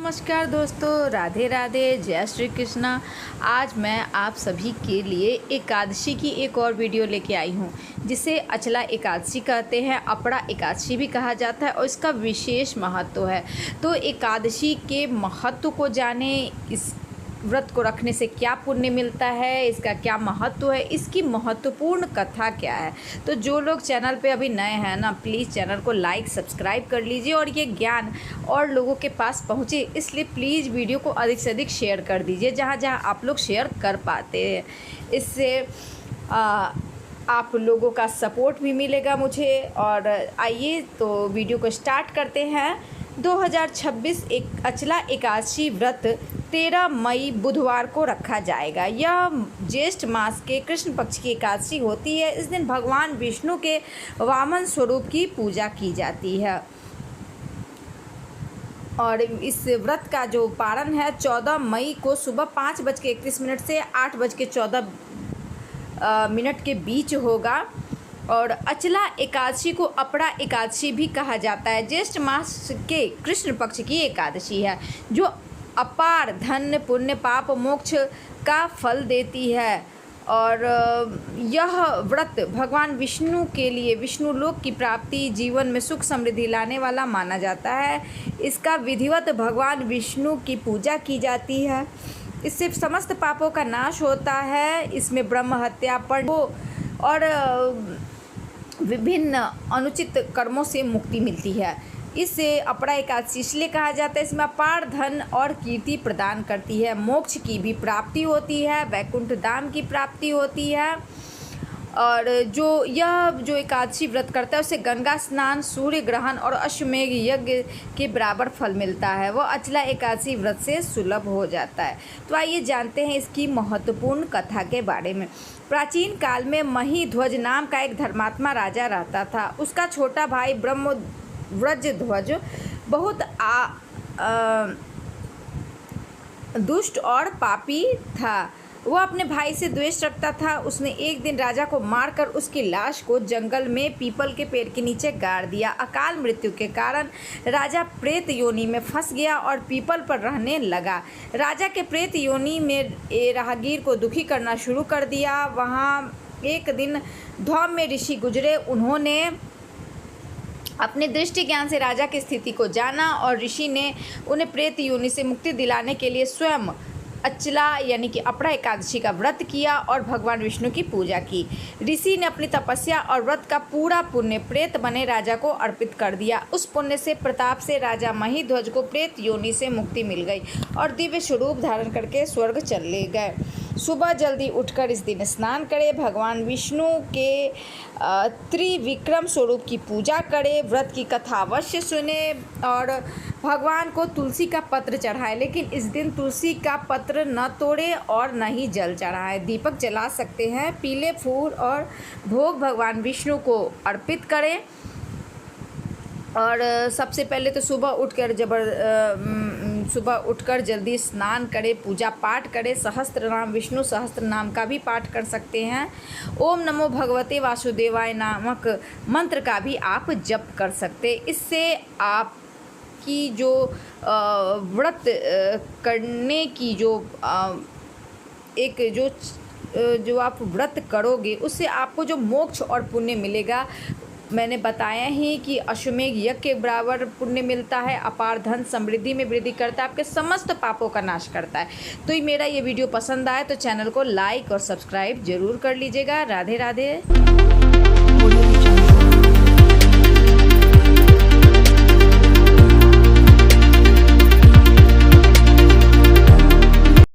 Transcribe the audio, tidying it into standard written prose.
नमस्कार दोस्तों, राधे राधे, जय श्री कृष्णा। आज मैं आप सभी के लिए एकादशी की एक और वीडियो लेके आई हूँ, जिसे अचला एकादशी कहते हैं, अपड़ा एकादशी भी कहा जाता है और इसका विशेष महत्व है। तो एकादशी के महत्व को जाने, इस व्रत को रखने से क्या पुण्य मिलता है, इसका क्या महत्व है, इसकी महत्वपूर्ण कथा क्या है। तो जो लोग चैनल पे अभी नए हैं ना, प्लीज़ चैनल को लाइक सब्सक्राइब कर लीजिए और ये ज्ञान और लोगों के पास पहुँचे, इसलिए प्लीज़ वीडियो को अधिक से अधिक शेयर कर दीजिए जहाँ जहाँ आप लोग शेयर कर पाते हैं। इससे आप लोगों का सपोर्ट भी मिलेगा मुझे। और आइए तो वीडियो को स्टार्ट करते हैं। 2026 एक अचला एकादशी व्रत 13 मई बुधवार को रखा जाएगा। यह ज्येष्ठ मास के कृष्ण पक्ष की एकादशी होती है। इस दिन भगवान विष्णु के वामन स्वरूप की पूजा की जाती है और इस व्रत का जो पारण है 14 मई को सुबह 5:31 से 8:14 के बीच होगा। और अचला एकादशी को अपड़ा एकादशी भी कहा जाता है। ज्येष्ठ मास के कृष्ण पक्ष की एकादशी है जो अपार धन पुण्य पाप मोक्ष का फल देती है। और यह व्रत भगवान विष्णु के लिए विष्णु लोक की प्राप्ति, जीवन में सुख समृद्धि लाने वाला माना जाता है। इसका विधिवत भगवान विष्णु की पूजा की जाती है। इससे समस्त पापों का नाश होता है। इसमें ब्रह्म हत्या, पण और विभिन्न अनुचित कर्मों से मुक्ति मिलती है। इसे अपड़ा एकादशी इसलिए कहा जाता है, इसमें अपार धन और कीर्ति प्रदान करती है, मोक्ष की भी प्राप्ति होती है, वैकुंठ धाम की प्राप्ति होती है। और जो एकादशी व्रत करता है उसे गंगा स्नान, सूर्य ग्रहण और अश्वमेघ यज्ञ के बराबर फल मिलता है। वह अचला एकादशी व्रत से सुलभ हो जाता है। तो आइए जानते हैं इसकी महत्वपूर्ण कथा के बारे में। प्राचीन काल में महीध्वज नाम का एक धर्मात्मा राजा रहता था। उसका छोटा भाई ब्रह्मध्वज बहुत दुष्ट और पापी था। वह अपने भाई से द्वेष रखता था। उसने एक दिन राजा को मारकर उसकी लाश को जंगल में पीपल के पेड़ के नीचे गाड़ दिया। अकाल मृत्यु के कारण राजा प्रेत योनि में फंस गया और पीपल पर रहने लगा। राजा के प्रेत योनि में राहगीर को दुखी करना शुरू कर दिया। वहाँ एक दिन धौम में ऋषि गुजरे। उन्होंने अपने दृष्टि ज्ञान से राजा की स्थिति को जाना और ऋषि ने उन्हें प्रेत योनि से मुक्ति दिलाने के लिए स्वयं अचला यानी कि अपड़ा एकादशी का व्रत किया और भगवान विष्णु की पूजा की। ऋषि ने अपनी तपस्या और व्रत का पूरा पुण्य प्रेत बने राजा को अर्पित कर दिया। उस पुण्य से प्रताप से राजा महीध्वज को प्रेत योनि से मुक्ति मिल गई और दिव्य स्वरूप धारण करके स्वर्ग चले गए। सुबह जल्दी उठकर इस दिन स्नान करें, भगवान विष्णु के त्रिविक्रम स्वरूप की पूजा करें, व्रत की कथा अवश्य सुने और भगवान को तुलसी का पत्र चढ़ाएं। लेकिन इस दिन तुलसी का पत्र न तोड़े और न ही जल चढ़ाएं। दीपक जला सकते हैं। पीले फूल और भोग भगवान विष्णु को अर्पित करें। और सबसे पहले तो सुबह उठकर जल्दी स्नान करें, पूजा पाठ करें, सहस्त्र नाम विष्णु सहस्त्र नाम का भी पाठ कर सकते हैं। ओम नमो भगवते वासुदेवाय नामक मंत्र का भी आप जप कर सकते। इससे आपकी जो व्रत करने की जो आप व्रत करोगे उससे आपको जो मोक्ष और पुण्य मिलेगा, मैंने बताया ही कि अश्वमेघ यज्ञ के बराबर पुण्य मिलता है, अपार धन समृद्धि में वृद्धि करता है, आपके समस्त पापों का नाश करता है। तो मेरा ये वीडियो पसंद आए तो चैनल को लाइक और सब्सक्राइब जरूर कर लीजिएगा। राधे राधे।